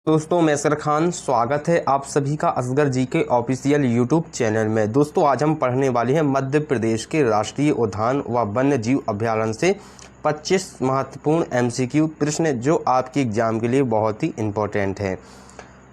दोस्तों मैं असगर खान, स्वागत है आप सभी का असगर जी के ऑफिशियल यूट्यूब चैनल में। दोस्तों आज हम पढ़ने वाले हैं मध्य प्रदेश के राष्ट्रीय उद्यान व वन्य जीव अभ्यारण्य से 25 महत्वपूर्ण एमसीक्यू प्रश्न जो आपके एग्जाम के लिए बहुत ही इम्पोर्टेंट हैं।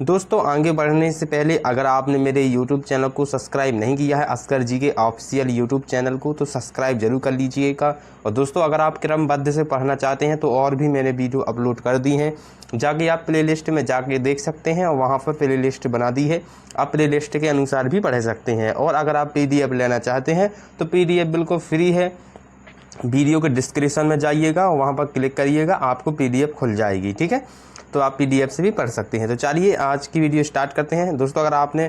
दोस्तों आगे बढ़ने से पहले अगर आपने मेरे YouTube चैनल को सब्सक्राइब नहीं किया है, असगर जी के ऑफिशियल YouTube चैनल को, तो सब्सक्राइब जरूर कर लीजिएगा। और दोस्तों अगर आप क्रमबद्ध से पढ़ना चाहते हैं तो और भी मैंने वीडियो अपलोड कर दी हैं, जाके आप प्लेलिस्ट में जाके देख सकते हैं और वहाँ पर प्लेलिस्ट बना दी है, आप प्लेलिस्ट के अनुसार भी पढ़ सकते हैं। और अगर आप PDF लेना चाहते हैं तो PDF बिल्कुल फ्री है, वीडियो के डिस्क्रिप्शन में जाइएगा, वहाँ पर क्लिक करिएगा, आपको PDF खुल जाएगी। ठीक है, तो आप PDF से भी पढ़ सकते हैं। तो चलिए आज की वीडियो स्टार्ट करते हैं। दोस्तों अगर आपने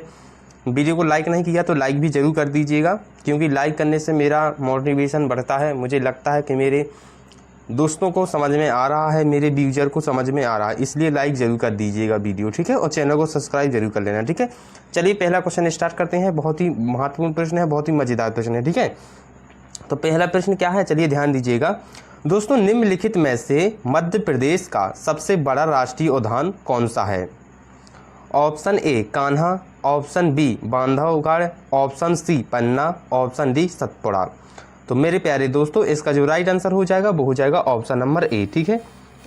वीडियो को लाइक नहीं किया तो लाइक भी ज़रूर कर दीजिएगा, क्योंकि लाइक करने से मेरा मोटिवेशन बढ़ता है। मुझे लगता है कि मेरे दोस्तों को समझ में आ रहा है, मेरे व्यूजर को समझ में आ रहा है, इसलिए लाइक ज़रूर कर दीजिएगा वीडियो। ठीक है, और चैनल को सब्सक्राइब जरूर कर लेना। ठीक है, चलिए पहला क्वेश्चन स्टार्ट करते हैं। बहुत ही महत्वपूर्ण प्रश्न है, बहुत ही मज़ेदार प्रश्न है। ठीक है, तो पहला प्रश्न क्या है, चलिए ध्यान दीजिएगा। दोस्तों निम्नलिखित में से मध्य प्रदेश का सबसे बड़ा राष्ट्रीय उद्यान कौन सा है? Option A Kanha, option B Bandhavgarh, option C Panna, option D Satpura. तो मेरे प्यारे दोस्तों इसका जो राइट आंसर हो जाएगा वो हो जाएगा ऑप्शन नंबर ए। ठीक है,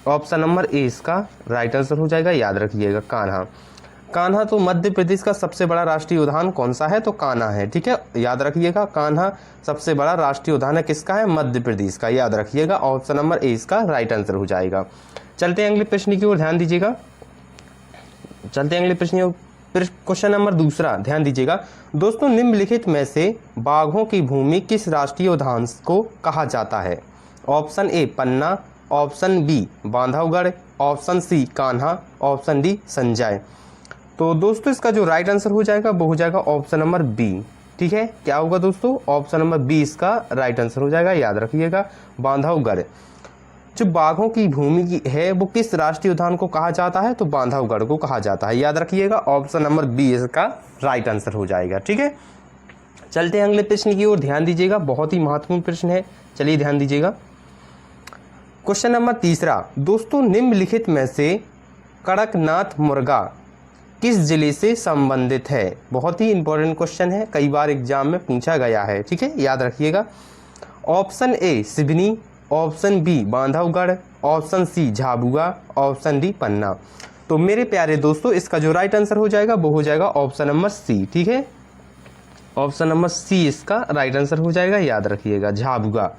ऑप्शन नंबर ए इसका राइट आंसर हो जाएगा, याद रखिएगा कान्हा। कान्हा तो मध्य प्रदेश का सबसे बड़ा राष्ट्रीय उद्यान कौन सा है? तो कान्हा है। ठीक है, याद रखिएगा कान्हा सबसे बड़ा राष्ट्रीय उद्यान है, किसका है? मध्य प्रदेश का, याद रखिएगा ऑप्शन नंबर ए इसका राइट आंसर हो जाएगा। चलते हैं अगले प्रश्न की ओर, ध्यान दीजिएगा। चलते हैं अगले प्रश्न, क्वेश्चन नंबर दूसरा, ध्यान दीजिएगा। दोस्तों निम्नलिखित में से बाघों की भूमि किस राष्ट्रीय उद्यान को कहा जाता है? Option A Panna, option B Bandhavgarh, option C Kanha, option D Sanjay. तो दोस्तों इसका जो राइट आंसर हो जाएगा वो हो जाएगा ऑप्शन नंबर बी। ठीक है, क्या होगा दोस्तों? ऑप्शन नंबर बी इसका राइट आंसर हो जाएगा, याद रखिएगा बांधवगढ़। जो बाघों की भूमि की है वो किस राष्ट्रीय उद्यान को कहा जाता है? तो बांधवगढ़ को कहा जाता है, याद रखिएगा ऑप्शन नंबर बी इसका राइट आंसर हो जाएगा। ठीक है, चलते हैं अगले प्रश्न की ओर, ध्यान दीजिएगा, बहुत ही महत्वपूर्ण प्रश्न है। चलिए ध्यान दीजिएगा, क्वेश्चन नंबर तीसरा। दोस्तों निम्नलिखित में से कड़कनाथ मुर्गा किस जिले से संबंधित है? बहुत ही इंपॉर्टेंट क्वेश्चन है, कई बार एग्जाम में पूछा गया है। ठीक है, याद रखिएगा। Option A Seoni, option B Bandhavgarh, option C Jhabua, option D Panna. तो मेरे प्यारे दोस्तों इसका जो राइट आंसर हो जाएगा वो हो जाएगा ऑप्शन नंबर सी। ठीक है, ऑप्शन नंबर सी इसका राइट आंसर हो जाएगा, याद रखिएगा झाबुआ।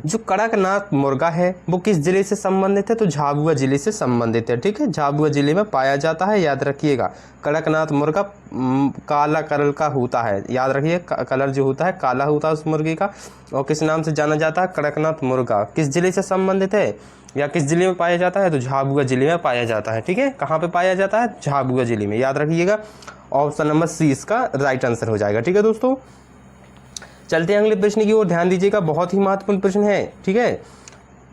जो कड़कनाथ मुर्गा है वो किस जिले से संबंधित है? तो झाबुआ जिले से संबंधित है। ठीक है, झाबुआ जिले में पाया जाता है, याद रखिएगा। कड़कनाथ मुर्गा काला कलर का होता है, याद रखिए कलर जो होता है काला होता है उस मुर्गे का, और किस नाम से जाना जाता है? कड़कनाथ मुर्गा। किस जिले से संबंधित है या किस जिले में पाया जाता है? तो झाबुआ जिले में पाया जाता है। ठीक है, कहाँ पे पाया जाता है? झाबुआ जिले में, याद रखिएगा ऑप्शन नंबर सी इसका राइट आंसर हो जाएगा। ठीक है दोस्तों, चलते हैं अगले प्रश्न की ओर, ध्यान दीजिएगा, बहुत ही महत्वपूर्ण प्रश्न है। ठीक है,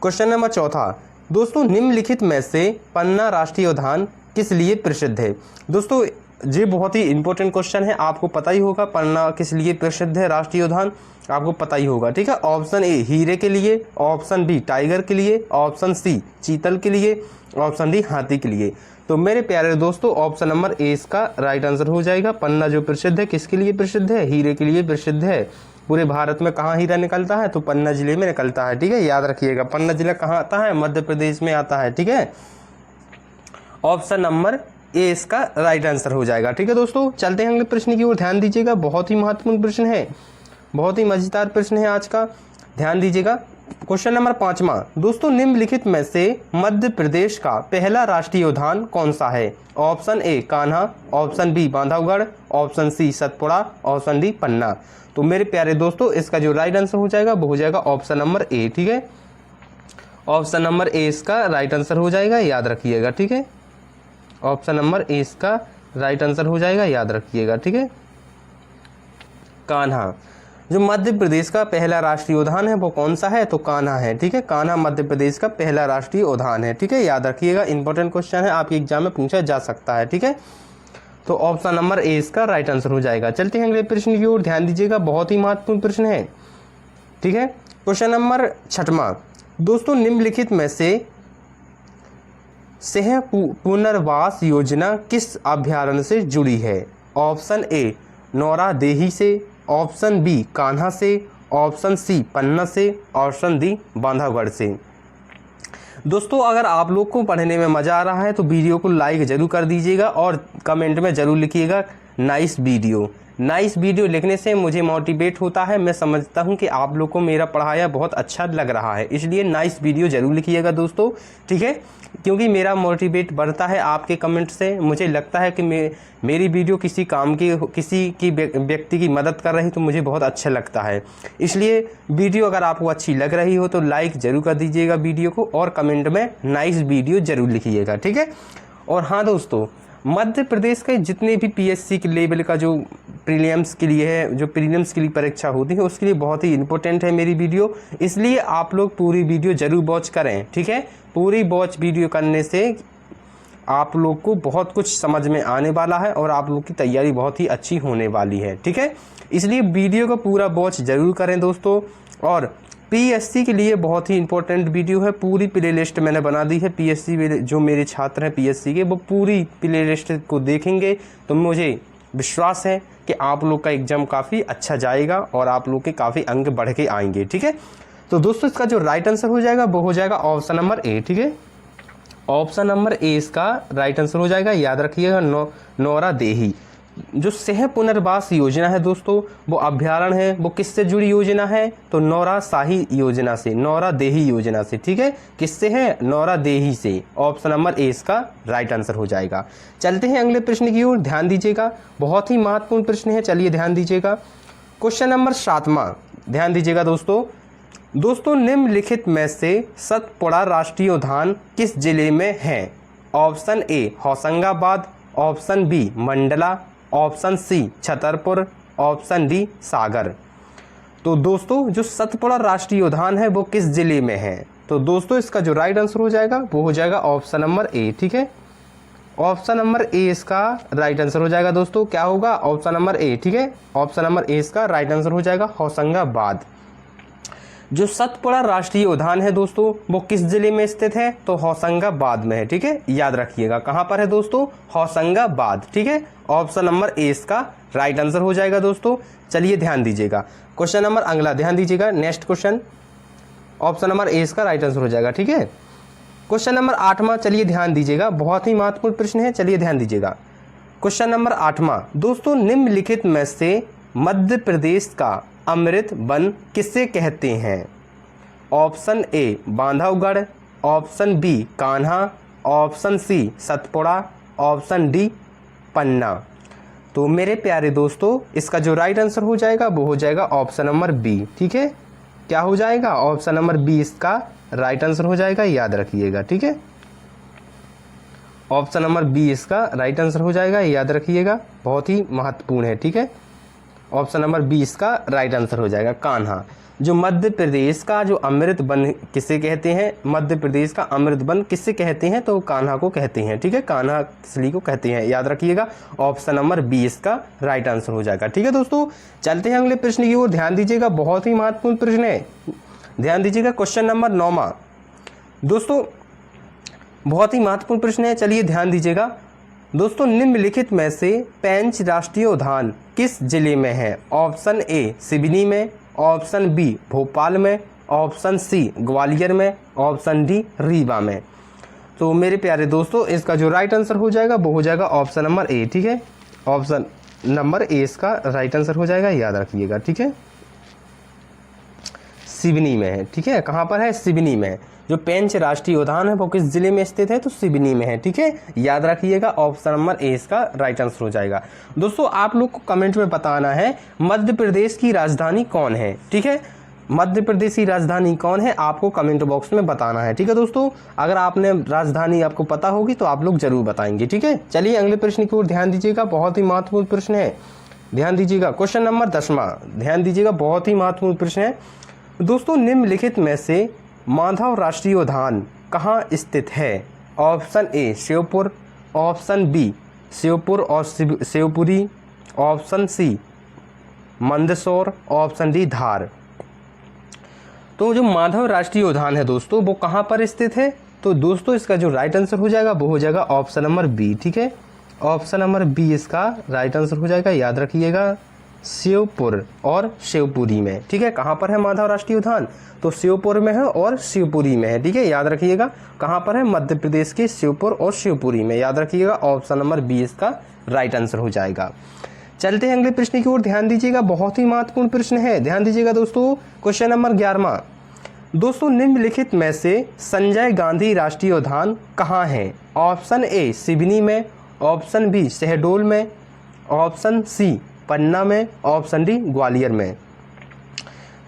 क्वेश्चन नंबर चौथा। दोस्तों निम्नलिखित में से पन्ना राष्ट्रीय उद्यान किस लिए प्रसिद्ध है? दोस्तों ये बहुत ही इंपॉर्टेंट क्वेश्चन है, आपको पता ही होगा पन्ना किस लिए प्रसिद्ध है राष्ट्रीय उद्यान, आपको पता ही होगा। ठीक है, ऑप्शन ए हीरे के लिए, ऑप्शन बी टाइगर के लिए, ऑप्शन सी चीतल के लिए, ऑप्शन डी हाथी के लिए। तो मेरे प्यारे दोस्तों ऑप्शन नंबर ए इसका राइट आंसर हो जाएगा। पन्ना जो प्रसिद्ध है किसके लिए प्रसिद्ध है? हीरे के लिए प्रसिद्ध है। पूरे भारत में कहाँ हीरा निकलता है? तो पन्ना जिले में निकलता है। ठीक है, याद रखिएगा पन्ना जिला कहाँ आता है? मध्य प्रदेश में आता है। ठीक है, ऑप्शन नंबर ए इसका राइट आंसर हो जाएगा। ठीक है दोस्तों, चलते हैं अगले प्रश्न की ओर, ध्यान दीजिएगा, बहुत ही महत्वपूर्ण प्रश्न है, बहुत ही मजेदार प्रश्न है आज का, ध्यान दीजिएगा। क्वेश्चन नंबर पांचवा। दोस्तों निम्नलिखित में से मध्य प्रदेश का पहला राष्ट्रीय उद्यान कौन सा है? Option A Kanha, option B Bandhavgarh, option C Satpura, option D Panna. तो मेरे प्यारे दोस्तों इसका जो राइट आंसर हो जाएगा वो हो जाएगा ऑप्शन नंबर ए। ठीक है, ऑप्शन नंबर ए इसका राइट आंसर हो जाएगा, याद रखिएगा। ठीक है, ऑप्शन नंबर ए इसका राइट आंसर हो जाएगा, याद रखिएगा। ठीक है, कान्हा जो मध्य प्रदेश का पहला राष्ट्रीय उद्यान है वो कौन सा है? तो कान्हा है। ठीक है, कान्हा मध्य प्रदेश का पहला राष्ट्रीय उद्यान है। ठीक है, याद रखिएगा, इंपॉर्टेंट क्वेश्चन है, आपके एग्जाम में पूछा जा सकता है। ठीक है, तो ऑप्शन नंबर ए इसका राइट आंसर हो जाएगा। चलते हैं अगले प्रश्न की ओर, ध्यान दीजिएगा, बहुत ही महत्वपूर्ण प्रश्न है। ठीक है, क्वेश्चन नंबर छठवां। दोस्तों निम्नलिखित में से सिंह पुनर्वास योजना किस अभ्यारण्य से जुड़ी है? ऑप्शन ए नौरा देही से, ऑप्शन बी कान्हा से, ऑप्शन सी पन्ना से, ऑप्शन डी बांधवगढ़ से। दोस्तों अगर आप लोग को पढ़ने में मज़ा आ रहा है तो वीडियो को लाइक ज़रूर कर दीजिएगा और कमेंट में ज़रूर लिखिएगा नाइस वीडियो। नाइस वीडियो लिखने से मुझे मोटिवेट होता है, मैं समझता हूं कि आप लोग को मेरा पढ़ाया बहुत अच्छा लग रहा है, इसलिए नाइस वीडियो ज़रूर लिखिएगा दोस्तों, ठीक है। क्योंकि मेरा मोटिवेट बढ़ता है आपके कमेंट से। मुझे लगता है कि मेरी वीडियो किसी काम की, किसी की व्यक्ति की मदद कर रही तो मुझे बहुत अच्छा लगता है। इसलिए वीडियो अगर आपको अच्छी लग रही हो तो लाइक ज़रूर कर दीजिएगा वीडियो को और कमेंट में नाइस वीडियो ज़रूर लिखिएगा, ठीक है। और हाँ दोस्तों, मध्य प्रदेश के जितने भी पीएससी के लेवल का जो प्रीलिम्स के लिए है, जो प्रीलिम्स के लिए परीक्षा होती है उसके लिए बहुत ही इंपॉर्टेंट है मेरी वीडियो, इसलिए आप लोग पूरी वीडियो ज़रूर वॉच करें, ठीक है। पूरी वॉच वीडियो करने से आप लोग को बहुत कुछ समझ में आने वाला है और आप लोग की तैयारी बहुत ही अच्छी होने वाली है, ठीक है। इसलिए वीडियो को पूरा वॉच ज़रूर करें दोस्तों। और पीएससी के लिए बहुत ही इंपॉर्टेंट वीडियो है, पूरी प्लेलिस्ट मैंने बना दी है। पीएससी जो मेरे छात्र हैं पीएससी के, वो पूरी प्लेलिस्ट को देखेंगे तो मुझे विश्वास है कि आप लोग का एग्जाम काफ़ी अच्छा जाएगा और आप लोग के काफ़ी अंक बढ़ के आएंगे, ठीक है। तो दोस्तों इसका जो राइट आंसर हो जाएगा वो हो जाएगा ऑप्शन नंबर ए, ठीक है। ऑप्शन नंबर ए इसका राइट आंसर हो जाएगा। याद रखिएगा नौरा देही जो सिंह पुनर्वास योजना है दोस्तों, वो अभ्यारण्य है, वो किससे जुड़ी योजना है? तो नौरा शाही योजना से, नौरा देही योजना से, ठीक है। किससे है? नौरा देही से। ऑप्शन नंबर ए इसका राइट आंसर हो जाएगा। चलते हैं अगले प्रश्न की ओर, ध्यान दीजिएगा, बहुत ही महत्वपूर्ण प्रश्न है, चलिए ध्यान दीजिएगा। क्वेश्चन नंबर 7वां, ध्यान दीजिएगा दोस्तों। दोस्तों निम्नलिखित में से सतपुड़ा राष्ट्रीय उद्यान किस जिले में है? Option A Hoshangabad, option B Mandla, option C Chhatarpur, option D Sagar. तो दोस्तों जो सतपुड़ा राष्ट्रीय उद्यान है वो किस जिले में है? तो दोस्तों इसका जो राइट आंसर हो जाएगा वो हो जाएगा ऑप्शन नंबर ए, ठीक है। ऑप्शन नंबर ए इसका राइट आंसर हो जाएगा दोस्तों। क्या होगा? ऑप्शन नंबर ए, ठीक है। ऑप्शन नंबर ए इसका राइट आंसर हो जाएगा होशंगाबाद। जो सतपुड़ा राष्ट्रीय उद्यान है दोस्तों वो किस जिले में स्थित है? तो होशंगाबाद में है, ठीक है। याद रखिएगा कहां पर है दोस्तों? होशंगाबाद, ठीक है। ऑप्शन नंबर ए इसका राइट आंसर हो जाएगा दोस्तों। चलिए ध्यान दीजिएगा, क्वेश्चन नंबर अगला ध्यान दीजिएगा, next question. Option number A इसका राइट आंसर हो जाएगा, ठीक है। क्वेश्चन नंबर 8वां, चलिए ध्यान दीजिएगा, बहुत ही महत्वपूर्ण प्रश्न है, चलिए ध्यान दीजिएगा। क्वेश्चन नंबर 8वां, दोस्तों निम्नलिखित में से मध्य प्रदेश का अमृत वन किसे कहते हैं? Option A Bandhavgarh, option B Kanha, option C Satpura, option D Panna. तो मेरे प्यारे दोस्तों इसका जो राइट आंसर हो जाएगा वो हो जाएगा ऑप्शन नंबर बी, ठीक है। क्या हो जाएगा? ऑप्शन नंबर बी इसका राइट आंसर हो जाएगा, याद रखिएगा, ठीक है। ऑप्शन नंबर बी इसका राइट आंसर हो जाएगा, याद रखिएगा, बहुत ही महत्वपूर्ण है, ठीक है। ऑप्शन नंबर बी इसका राइट आंसर हो जाएगा कान्हा। जो मध्य प्रदेश का जो अमृत वन किसे कहते हैं? मध्य प्रदेश का अमृत वन किससे कहते हैं? तो कान्हा को कहते हैं, ठीक है। कान्हा किसली को कहते हैं, याद रखिएगा। ऑप्शन नंबर बी इसका राइट आंसर हो जाएगा, ठीक है दोस्तों। चलते हैं अगले प्रश्न की ओर, ध्यान दीजिएगा, बहुत ही महत्वपूर्ण प्रश्न है, ध्यान दीजिएगा। क्वेश्चन नंबर 9वां, दोस्तों बहुत ही महत्वपूर्ण प्रश्न है, चलिए ध्यान दीजिएगा। दोस्तों निम्नलिखित में से पेंच राष्ट्रीय उद्यान किस जिले में है? ऑप्शन ए सिवनी में, ऑप्शन बी भोपाल में, ऑप्शन सी ग्वालियर में, ऑप्शन डी रीवा में। तो मेरे प्यारे दोस्तों इसका जो राइट आंसर हो जाएगा वो हो जाएगा ऑप्शन नंबर ए, ठीक है। ऑप्शन नंबर ए इसका राइट आंसर हो जाएगा, याद रखिएगा, ठीक है। सिवनी में है, ठीक है। कहाँ पर है? सिवनी में। जो पेंच राष्ट्रीय उद्यान है वो किस जिले में स्थित है? तो सिवनी में है, ठीक है। याद रखिएगा ऑप्शन नंबर ए इसका राइट आंसर हो जाएगा। दोस्तों आप लोग को कमेंट में बताना है मध्य प्रदेश की राजधानी कौन है, ठीक है। मध्य प्रदेश की राजधानी कौन है आपको कमेंट बॉक्स में बताना है, ठीक है दोस्तों। अगर आपने राजधानी आपको पता होगी तो आप लोग जरूर बताएंगे, ठीक है। चलिए अगले प्रश्न की ओर ध्यान दीजिएगा, बहुत ही महत्वपूर्ण प्रश्न है, ध्यान दीजिएगा। क्वेश्चन नंबर 10वां, ध्यान दीजिएगा, बहुत ही महत्वपूर्ण प्रश्न है। दोस्तों निम्नलिखित में से माधव राष्ट्रीय उद्यान कहाँ स्थित है? Option A Sheopur, option B Sheopur और Shivpuri, option C Mandsaur, option D Dhar. तो जो माधव राष्ट्रीय उद्यान है दोस्तों वो कहाँ पर स्थित है? तो दोस्तों इसका जो राइट आंसर हो जाएगा वो हो जाएगा ऑप्शन नंबर बी। ठीक है, ऑप्शन नंबर बी इसका राइट आंसर हो जाएगा। याद रखिएगा, शिवपुर और शिवपुरी में। ठीक है, कहाँ पर है माधव राष्ट्रीय उद्यान? तो शिवपुर में है और शिवपुरी में है। ठीक है, याद रखिएगा कहाँ पर है? मध्य प्रदेश के शिवपुर और शिवपुरी में। याद रखिएगा, ऑप्शन नंबर बी इसका राइट आंसर हो जाएगा। चलते हैं अगले प्रश्न की ओर, ध्यान दीजिएगा, बहुत ही महत्वपूर्ण प्रश्न है। ध्यान दीजिएगा दोस्तों, क्वेश्चन नंबर 11वां। दोस्तों निम्नलिखित में से संजय गांधी राष्ट्रीय उद्यान कहाँ है? ऑप्शन ए सिवनी में, ऑप्शन बी शहडोल में, ऑप्शन सी पन्ना में, ऑप्शन डी ग्वालियर में।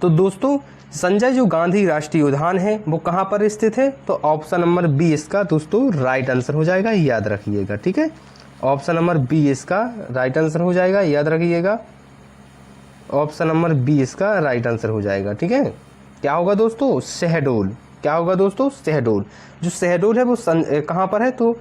तो दोस्तों संजय जो गांधी राष्ट्रीय उद्यान है वो कहाँ पर स्थित है? तो ऑप्शन नंबर बी इसका दोस्तों राइट आंसर हो जाएगा। याद रखिएगा। ठीक है, ऑप्शन नंबर बी इसका राइट आंसर हो जाएगा। याद रखिएगा, ऑप्शन नंबर बी इसका राइट आंसर हो जाएगा। ठीक है, क्या होगा दोस्तों? शहडोल। क्या होगा दोस्तों? शहडोल। जो शहडोल है वो कहाँ पर है? तो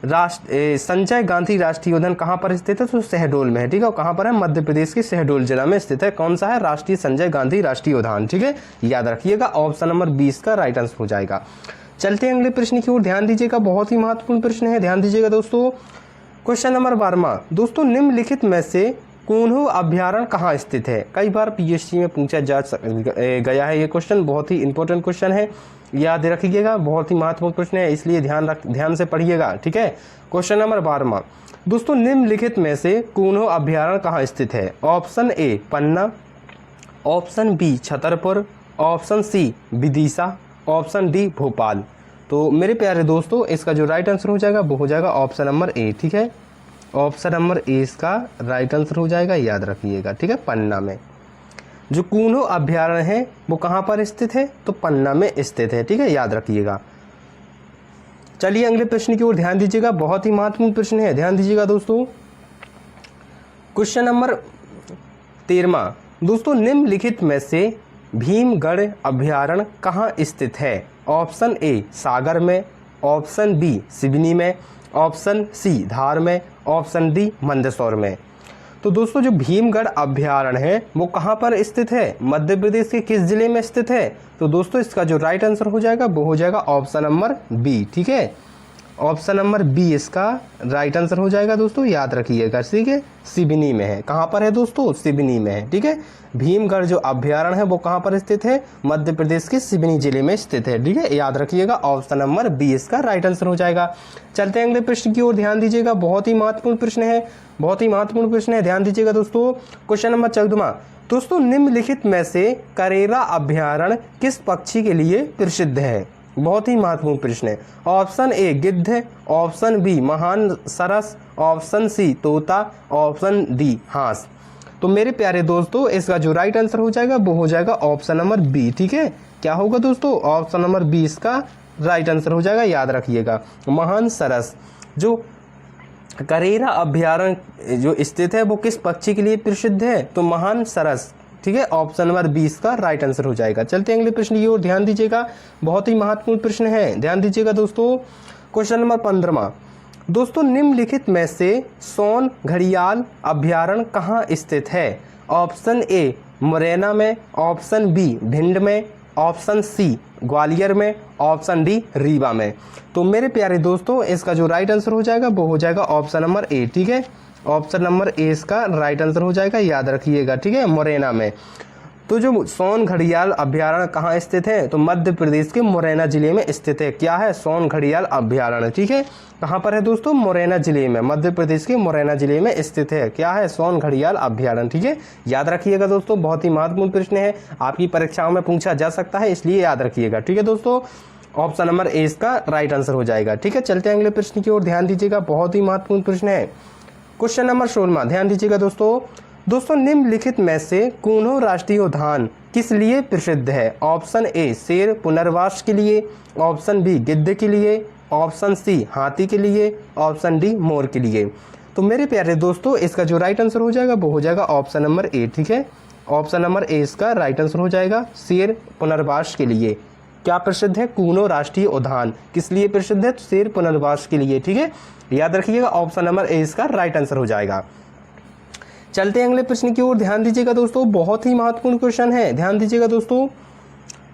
संजय गांधी राष्ट्रीय उद्यान कहाँ पर स्थित है? तो शहडोल में है। ठीक है, कहाँ पर है? मध्य प्रदेश के शहडोल जिला में स्थित है। कौन सा है? राष्ट्रीय संजय गांधी राष्ट्रीय उद्यान। ठीक है, याद रखिएगा, ऑप्शन नंबर 20 का राइट आंसर हो जाएगा। चलते हैं अगले प्रश्न की ओर, ध्यान दीजिएगा, बहुत ही महत्वपूर्ण प्रश्न है। ध्यान दीजिएगा दोस्तों, क्वेश्चन नंबर 12वां। दोस्तों निम्नलिखित में से कून्हू अभ्यारण्य कहाँ स्थित है? कई बार पीएससी में पूछा जा गया है ये क्वेश्चन, बहुत ही इंपॉर्टेंट क्वेश्चन है। याद रखिएगा, बहुत ही महत्वपूर्ण प्रश्न है, इसलिए ध्यान से पढ़िएगा। ठीक है, क्वेश्चन नंबर 12वां। दोस्तों निम्नलिखित में से कून्हू अभ्यारण्य कहाँ स्थित है? Option A Panna, option B Chhatarpur, option C Vidisha, option D Bhopal. तो मेरे प्यारे दोस्तों इसका जो राइट आंसर हो जाएगा वो हो जाएगा ऑप्शन नंबर ए। ठीक है, ऑप्शन नंबर ए इसका राइट आंसर हो जाएगा। याद रखिएगा। ठीक है, पन्ना में जो कून्हू अभ्यारण्य है वो कहाँ पर स्थित है? तो पन्ना में स्थित है। ठीक है, याद रखिएगा। चलिए अगले प्रश्न की ओर ध्यान दीजिएगा, बहुत ही महत्वपूर्ण प्रश्न है। ध्यान दीजिएगा दोस्तों, क्वेश्चन नंबर 13वां। दोस्तों निम्नलिखित में से भीमगढ़ अभ्यारण्य कहाँ स्थित है? ऑप्शन ए सागर में, ऑप्शन बी सिवनी में, ऑप्शन सी धार में, ऑप्शन डी मंदसौर में। तो दोस्तों जो भीमगढ़ अभ्यारण्य है वो कहाँ पर स्थित है? मध्य प्रदेश के किस जिले में स्थित है? तो दोस्तों इसका जो राइट आंसर हो जाएगा वो हो जाएगा ऑप्शन नंबर बी। ठीक है, ऑप्शन नंबर बी इसका राइट आंसर हो जाएगा दोस्तों। याद रखिएगा। ठीक है, सिवनी में है। कहाँ पर है दोस्तों? सिवनी में है। ठीक है, भीमगढ़ जो अभ्यारण्य है वो कहाँ पर स्थित है? मध्य प्रदेश के सिवनी जिले में स्थित है। ठीक है, याद रखिएगा, ऑप्शन नंबर बी इसका राइट आंसर हो जाएगा। चलते हैं अगले प्रश्न की ओर, ध्यान दीजिएगा, बहुत ही महत्वपूर्ण प्रश्न है। बहुत ही महत्वपूर्ण प्रश्न है, ध्यान दीजिएगा दोस्तों, क्वेश्चन नंबर 14वां। दोस्तों निम्नलिखित में से करेरा अभ्यारण्य किस पक्षी के लिए प्रसिद्ध है? बहुत ही महत्वपूर्ण प्रश्न है। ऑप्शन ए गिद्ध, ऑप्शन बी महान सरस, ऑप्शन सी तोता, ऑप्शन डी हांस। तो मेरे प्यारे दोस्तों इसका जो राइट आंसर हो जाएगा वो हो जाएगा ऑप्शन नंबर बी। ठीक है, क्या होगा दोस्तों? ऑप्शन नंबर बी इसका राइट आंसर हो जाएगा। याद रखिएगा, महान सरस जो करेरा अभ्यारण्य जो स्थित है वो किस पक्षी के लिए प्रसिद्ध है? तो महान सरस। ठीक है, ऑप्शन नंबर 20 का राइट आंसर हो जाएगा। चलते हैं अगले प्रश्न की ओर, ध्यान दीजिएगा, बहुत ही महत्वपूर्ण प्रश्न है। ध्यान दीजिएगा दोस्तों, क्वेश्चन नंबर 15वां। दोस्तों निम्नलिखित में से सोन घड़ियाल अभ्यारण्य कहाँ स्थित है? ऑप्शन ए मुरैना में, ऑप्शन बी भिंड में, ऑप्शन सी ग्वालियर में, ऑप्शन डी रीवा में। तो मेरे प्यारे दोस्तों इसका जो राइट आंसर हो जाएगा वो हो जाएगा ऑप्शन नंबर ए। ठीक है, ऑप्शन नंबर ए इसका राइट आंसर हो जाएगा। याद रखिएगा। ठीक है, मुरैना में। तो जो सोन घड़ियाल अभ्यारण्य कहाँ स्थित है? तो मध्य प्रदेश के मुरैना जिले में स्थित है। क्या है? सोन घड़ियाल अभ्यारण्य। ठीक है, कहाँ पर है दोस्तों? मुरैना जिले में, मध्य प्रदेश के मुरैना जिले में स्थित है। क्या है? सोन घड़ियाल अभ्यारण्य। ठीक है, याद रखिएगा दोस्तों, बहुत ही महत्वपूर्ण प्रश्न है, आपकी परीक्षाओं में पूछा जा सकता है, इसलिए याद रखिएगा। ठीक है दोस्तों, ऑप्शन नंबर ए इसका राइट आंसर हो जाएगा। ठीक है, चलते हैं अगले प्रश्न की ओर, ध्यान दीजिएगा, बहुत ही महत्वपूर्ण प्रश्न है। क्वेश्चन नंबर 16वां, ध्यान दीजिएगा दोस्तों निम्नलिखित में से कून्हू राष्ट्रीय उद्यान किस लिए प्रसिद्ध है? ऑप्शन ए शेर पुनर्वास के लिए, ऑप्शन बी गिद्ध के लिए, ऑप्शन सी हाथी के लिए, ऑप्शन डी मोर के लिए। तो मेरे प्यारे दोस्तों इसका जो राइट आंसर हो जाएगा वो हो जाएगा ऑप्शन नंबर ए। ठीक है, ऑप्शन नंबर ए इसका राइट आंसर हो जाएगा। शेर पुनर्वास के लिए क्या प्रसिद्ध है? कून्हू राष्ट्रीय उद्यान किस लिए प्रसिद्ध है? तो शेर पुनर्वास के लिए। ठीक है, याद रखिएगा, ऑप्शन नंबर ए इसका राइट आंसर हो जाएगा। चलते हैं अगले प्रश्न की ओर, ध्यान दीजिएगा दोस्तों, बहुत ही महत्वपूर्ण क्वेश्चन है। ध्यान दीजिएगा दोस्तों,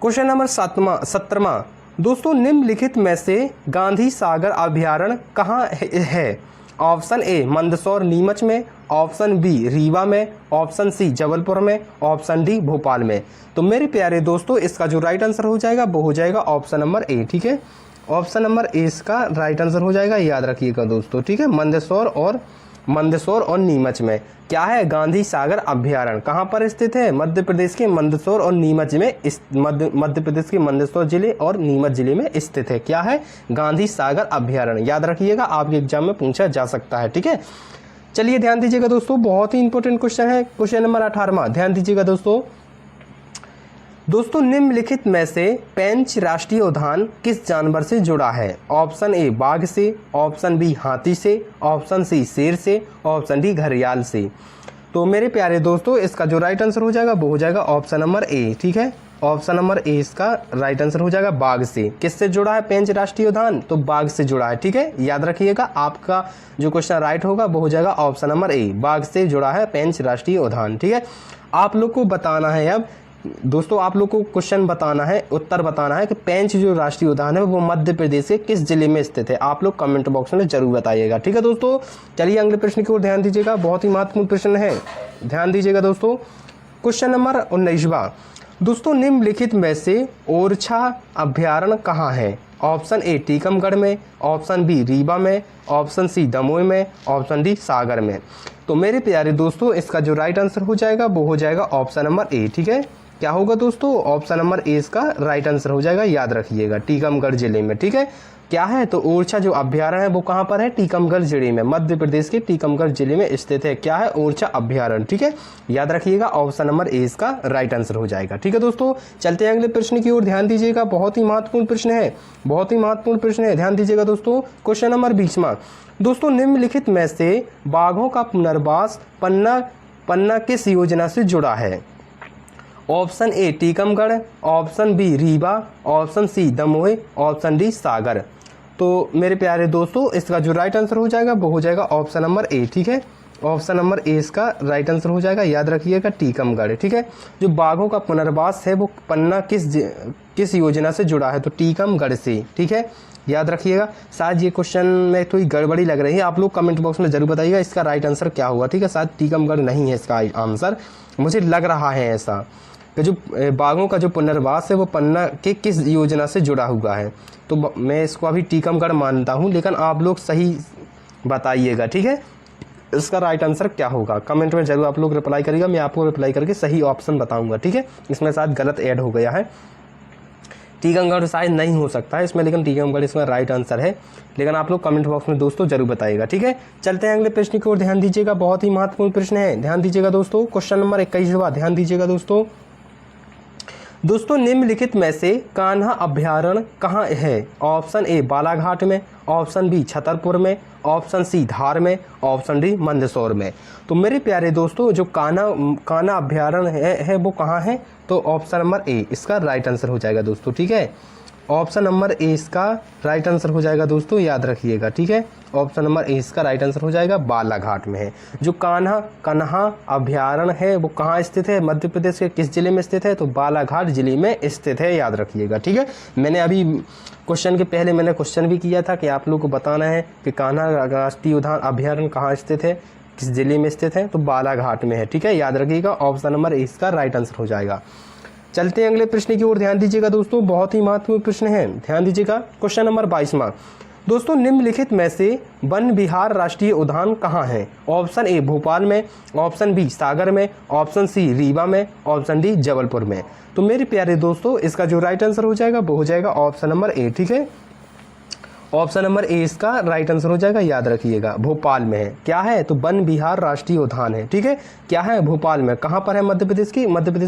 क्वेश्चन नंबर 17वां। दोस्तों निम्नलिखित में से गांधी सागर अभयारण्य कहाँ है? ऑप्शन ए मंदसौर नीमच में, ऑप्शन बी रीवा में, ऑप्शन सी जबलपुर में, ऑप्शन डी भोपाल में। तो मेरे प्यारे दोस्तों इसका जो राइट आंसर हो जाएगा वो हो जाएगा ऑप्शन नंबर ए। ठीक है, ऑप्शन नंबर ए इसका राइट आंसर हो जाएगा, याद रखिएगा दोस्तों। ठीक है, मंदसौर और नीमच में क्या है? गांधी सागर अभयारण्य कहाँ पर स्थित है? मध्य प्रदेश के मंदसौर और नीमच में, मध्य प्रदेश के मंदसौर जिले और नीमच जिले में स्थित है। क्या है? गांधी सागर अभयारण्य। याद रखिएगा, आपके एग्जाम में पूछा जा सकता है। ठीक है, चलिए ध्यान दीजिएगा दोस्तों, बहुत ही इंपॉर्टेंट क्वेश्चन है, क्वेश्चन नंबर 18वां। ध्यान दीजिएगा दोस्तों निम्नलिखित में से पेंच राष्ट्रीय उद्यान किस जानवर से जुड़ा है? ऑप्शन ए बाघ से, ऑप्शन बी हाथी से, ऑप्शन सी शेर से, ऑप्शन डी घड़ियाल से। तो मेरे प्यारे दोस्तों इसका जो राइट आंसर हो जाएगा वो हो जाएगा ऑप्शन नंबर ए। ठीक है, ऑप्शन नंबर ए इसका राइट आंसर हो जाएगा, बाघ से। किससे जुड़ा है पेंच राष्ट्रीय उद्यान? तो बाघ से जुड़ा है। ठीक है, याद रखिएगा, आपका जो क्वेश्चन राइट होगा वो हो जाएगा ऑप्शन नंबर ए, बाघ से जुड़ा है पेंच राष्ट्रीय उद्यान। ठीक है, आप लोग को बताना है अब दोस्तों, आप लोग को क्वेश्चन बताना है, उत्तर बताना है कि पेंच जो राष्ट्रीय उद्यान है वो मध्य प्रदेश के किस जिले में स्थित है। आप लोग कमेंट बॉक्स में जरूर बताइएगा। ठीक है दोस्तों, चलिए अगले प्रश्न की ओर ध्यान दीजिएगा, बहुत ही महत्वपूर्ण प्रश्न है। ध्यान दीजिएगा दोस्तों, क्वेश्चन नंबर 19वां। दोस्तों निम्नलिखित में से ओरछा अभयारण्य कहाँ है? ऑप्शन ए टीकमगढ़ में, ऑप्शन बी रीवा में, ऑप्शन सी दमोह में, ऑप्शन डी सागर में। तो मेरे प्यारे दोस्तों इसका जो राइट आंसर हो जाएगा वो हो जाएगा ऑप्शन नंबर ए। ठीक है, क्या होगा दोस्तों? ऑप्शन नंबर ए इसका राइट आंसर हो जाएगा, याद रखिएगा, टीकमगढ़ जिले में। ठीक है, क्या है? तो ओरछा जो अभयारण्य है वो कहाँ पर है? टीकमगढ़ जिले में, मध्य प्रदेश के टीकमगढ़ जिले में स्थित है। क्या है? ओरछा अभयारण्य। ठीक है, याद रखिएगा, ऑप्शन नंबर ए इसका राइट आंसर हो जाएगा। ठीक है दोस्तों, चलते हैं अगले प्रश्न की ओर। ध्यान दीजिएगा, बहुत ही महत्वपूर्ण प्रश्न है, बहुत ही महत्वपूर्ण प्रश्न है। ध्यान दीजिएगा दोस्तों, क्वेश्चन नंबर 20वां। दोस्तों निम्नलिखित में से बाघों का पुनर्वास पन्ना किस योजना से जुड़ा है? Option A Tikamgarh, option B Rewa, option C Damoh, option D Sagar. तो मेरे प्यारे दोस्तों इसका जो राइट आंसर हो जाएगा वो हो जाएगा ऑप्शन नंबर ए। ठीक है, ऑप्शन नंबर ए इसका राइट आंसर हो जाएगा, याद रखिएगा, टीकमगढ़। ठीक है, जो बाघों का पुनर्वास है वो पन्ना किस योजना से जुड़ा है? तो टीकमगढ़ से। ठीक है, याद रखिएगा। शायद ये क्वेश्चन में थोड़ी गड़बड़ी लग रही है, आप लोग कमेंट बॉक्स में जरूर बताइएगा इसका राइट आंसर क्या होगा। ठीक है, शायद टीकमगढ़ नहीं है इसका आंसर, मुझे लग रहा है ऐसा कि जो बाघों का जो पुनर्वास है वो पन्ना के किस योजना से जुड़ा हुआ है। तो मैं इसको अभी टीकमगढ़ मानता हूँ, लेकिन आप लोग सही बताइएगा। ठीक है, इसका राइट आंसर क्या होगा कमेंट में जरूर आप लोग रिप्लाई करिएगा, मैं आपको रिप्लाई करके सही ऑप्शन बताऊंगा। ठीक है, इसमें शायद गलत ऐड हो गया है, टीकमगढ़ शायद नहीं हो सकता है इसमें, लेकिन टीकमगढ़ इसमें राइट आंसर है। लेकिन आप लोग कमेंट बॉक्स में दोस्तों जरूर बताइएगा। ठीक है, चलते हैं अगले प्रश्न की ओर। ध्यान दीजिएगा, बहुत ही महत्वपूर्ण प्रश्न है। ध्यान दीजिएगा दोस्तों, क्वेश्चन नंबर 21वां। ध्यान दीजिएगा दोस्तों निम्नलिखित में से कान्हा अभयारण्य कहाँ है? ऑप्शन ए बालाघाट में, ऑप्शन बी छतरपुर में, ऑप्शन सी धार में, ऑप्शन डी मंदसौर में। तो मेरे प्यारे दोस्तों जो कान्हा अभयारण्य है वो कहाँ है? तो ऑप्शन नंबर ए इसका राइट आंसर हो जाएगा दोस्तों। ठीक है, ऑप्शन नंबर ए इसका राइट आंसर हो जाएगा दोस्तों, याद रखिएगा। ठीक है, ऑप्शन नंबर ए इसका राइट आंसर हो जाएगा, बालाघाट में है। जो कान्हा अभयारण्य है वो कहाँ स्थित है? मध्य प्रदेश के किस जिले में स्थित है? तो बालाघाट जिले में स्थित है, याद रखिएगा। ठीक है, मैंने अभी क्वेश्चन के पहले मैंने क्वेश्चन भी किया था कि आप लोग को बताना है कि कान्हा राष्ट्रीय उद्यान अभयारण्य कहाँ स्थित है, किस जिले में स्थित है? तो बालाघाट में है। ठीक है, याद रखिएगा, ऑप्शन नंबर ए इसका राइट आंसर हो जाएगा। चलते हैं अगले प्रश्न की ओर। ध्यान दीजिएगा दोस्तों, बहुत ही महत्वपूर्ण प्रश्न है। ध्यान दीजिएगा, क्वेश्चन नंबर 22वां। दोस्तों निम्नलिखित में से वन विहार राष्ट्रीय उद्यान कहाँ है? ऑप्शन ए भोपाल में, ऑप्शन बी सागर में, ऑप्शन सी रीवा में, ऑप्शन डी जबलपुर में। तो मेरे प्यारे दोस्तों इसका जो राइट आंसर हो जाएगा वो हो जाएगा ऑप्शन नंबर ए। ठीक है, ऑप्शन नंबर ए इसका राइट आंसर हो जाएगा, याद रखिएगा, भोपाल में है। क्या है? तो वन विहार राष्ट्रीय उद्यान है। ठीक है, क्या है? भोपाल में। कहाँ पर है? मध्य प्रदेश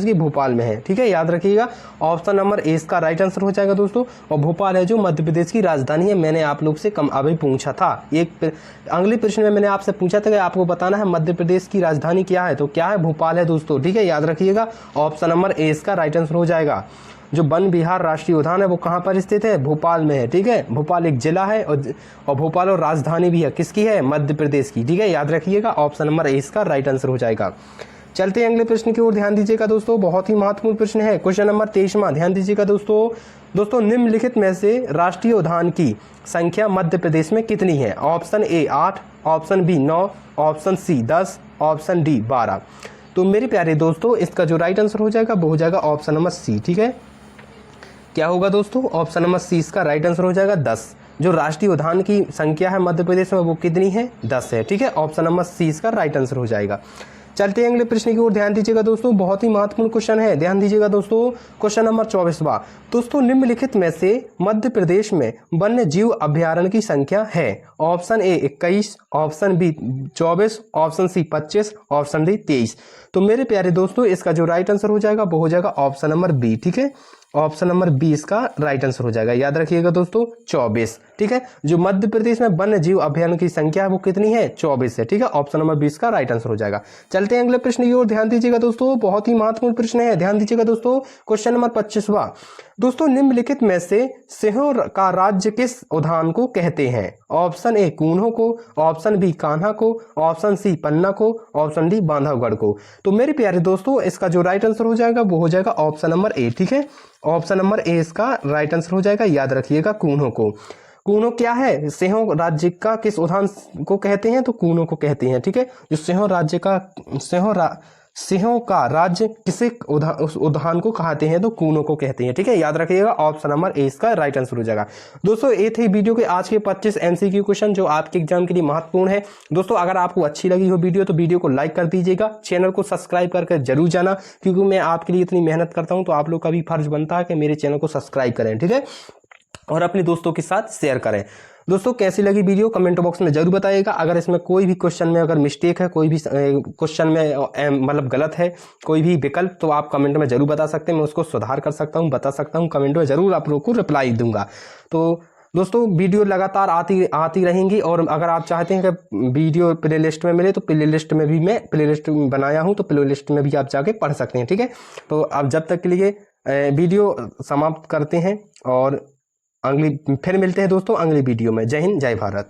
की भोपाल में है। ठीक है, याद रखिएगा, ऑप्शन नंबर ए इसका राइट आंसर हो जाएगा दोस्तों। और भोपाल है जो मध्य प्रदेश की राजधानी है। मैंने आप लोग से अभी पूछा था, एक अगले प्रश्न में मैंने आपसे पूछा था कि आपको बताना है मध्य प्रदेश की राजधानी क्या है, तो क्या है? भोपाल है दोस्तों। ठीक है, याद रखिएगा, ऑप्शन नंबर ए इसका राइट आंसर हो जाएगा। जो वन विहार राष्ट्रीय उद्यान है वो कहाँ पर स्थित है? भोपाल में है। ठीक है, भोपाल एक जिला है और भोपाल और राजधानी भी है, किसकी है? मध्य प्रदेश की। ठीक है, याद रखिएगा, ऑप्शन नंबर ए इसका राइट आंसर हो जाएगा। चलते हैं अगले प्रश्न की ओर। ध्यान दीजिएगा दोस्तों, बहुत ही महत्वपूर्ण प्रश्न है, क्वेश्चन नंबर 23वां। ध्यान दीजिएगा दोस्तों, दोस्तों निम्नलिखित में से राष्ट्रीय उद्यान की संख्या मध्य प्रदेश में कितनी है? Option A 8, option B 9, option C 10, option D 12। तो मेरे प्यारे दोस्तों इसका जो राइट आंसर हो जाएगा वो हो जाएगा ऑप्शन नंबर सी। ठीक है, क्या होगा दोस्तों? ऑप्शन नंबर सी इसका राइट आंसर हो जाएगा 10। जो राष्ट्रीय उद्यान की संख्या है मध्य प्रदेश में वो कितनी है? 10 है। ठीक है, ऑप्शन नंबर सी इसका राइट आंसर हो जाएगा। चलते हैं अगले प्रश्न की ओर, ध्यान दीजिएगा दोस्तों, बहुत ही महत्वपूर्ण क्वेश्चन है, ध्यान दीजिएगा दोस्तों। क्वेश्चन नंबर 24वां, दोस्तों निम्नलिखित में से मध्य प्रदेश में वन्य जीव अभ्यारण्य की संख्या है? Option A 21, option B 24, option C 25, option D 23। तो मेरे प्यारे दोस्तों इसका जो राइट आंसर हो जाएगा वो हो जाएगा ऑप्शन नंबर बी। ठीक है, ऑप्शन नंबर 20 का राइट आंसर हो जाएगा। याद रखिएगा दोस्तों 24। ठीक है, जो मध्य प्रदेश में वन्य जीव अभ्यारण्य की संख्या है वो कितनी है? 24 है। ठीक है, ऑप्शन नंबर 20 का राइट आंसर हो जाएगा। चलते हैं अगले प्रश्न की ओर, ध्यान दीजिएगा दोस्तों, बहुत ही महत्वपूर्ण प्रश्न है, ध्यान दीजिएगा दोस्तों। क्वेश्चन नंबर 25वां, दोस्तों निम्नलिखित में से सिंहों का राज्य किस उद्यान को कहते हैं? ऑप्शन ए कून्हों को, ऑप्शन बी कान्हा को, ऑप्शन सी पन्ना को, ऑप्शन डी बांधवगढ़ को। तो मेरे प्यारे दोस्तों इसका जो राइट आंसर हो जाएगा वो हो जाएगा ऑप्शन नंबर ए। ठीक है, ऑप्शन नंबर ए इसका राइट आंसर हो जाएगा। याद रखिएगा कून्हों को। कून्हों क्या है? सिंहों राज्य का किस उद्यान को कहते हैं? तो कून्हों को कहते हैं। ठीक है, जो सिंहों का राज्य किसे उस उद्यान को कहते हैं? तो कूनों को कहते हैं। ठीक है, याद रखिएगा ऑप्शन नंबर ए इसका राइट आंसर हो जाएगा। दोस्तों ये थे वीडियो के आज के 25 एमसीक्यू क्वेश्चन जो आपके एग्जाम के लिए महत्वपूर्ण है। दोस्तों अगर आपको अच्छी लगी हो वीडियो तो वीडियो को लाइक कर दीजिएगा, चैनल को सब्सक्राइब करके जरूर जाना, क्योंकि मैं आपके लिए इतनी मेहनत करता हूं तो आप लोग का भी फर्ज बनता है कि मेरे चैनल को सब्सक्राइब करें। ठीक है, और अपने दोस्तों के साथ शेयर करें। दोस्तों कैसी लगी वीडियो कमेंट बॉक्स में जरूर बताइएगा। अगर इसमें कोई भी क्वेश्चन में अगर मिस्टेक है, कोई भी क्वेश्चन में मतलब गलत है, कोई भी विकल्प, तो आप कमेंट में जरूर बता सकते हैं, मैं उसको सुधार कर सकता हूं, बता सकता हूं, कमेंट में जरूर आप लोगों को रिप्लाई दूंगा। तो दोस्तों वीडियो लगातार आती रहेंगी, और अगर आप चाहते हैं कि वीडियो प्लेलिस्ट में मिले तो प्लेलिस्ट में भी मैं प्लेलिस्ट बनाया हूं, तो प्लेलिस्ट में भी आप जाके पढ़ सकते हैं। ठीक है, तो अब जब तक के लिए वीडियो समाप्त करते हैं और फिर मिलते हैं दोस्तों अगली वीडियो में। जय हिंद, जय भारत।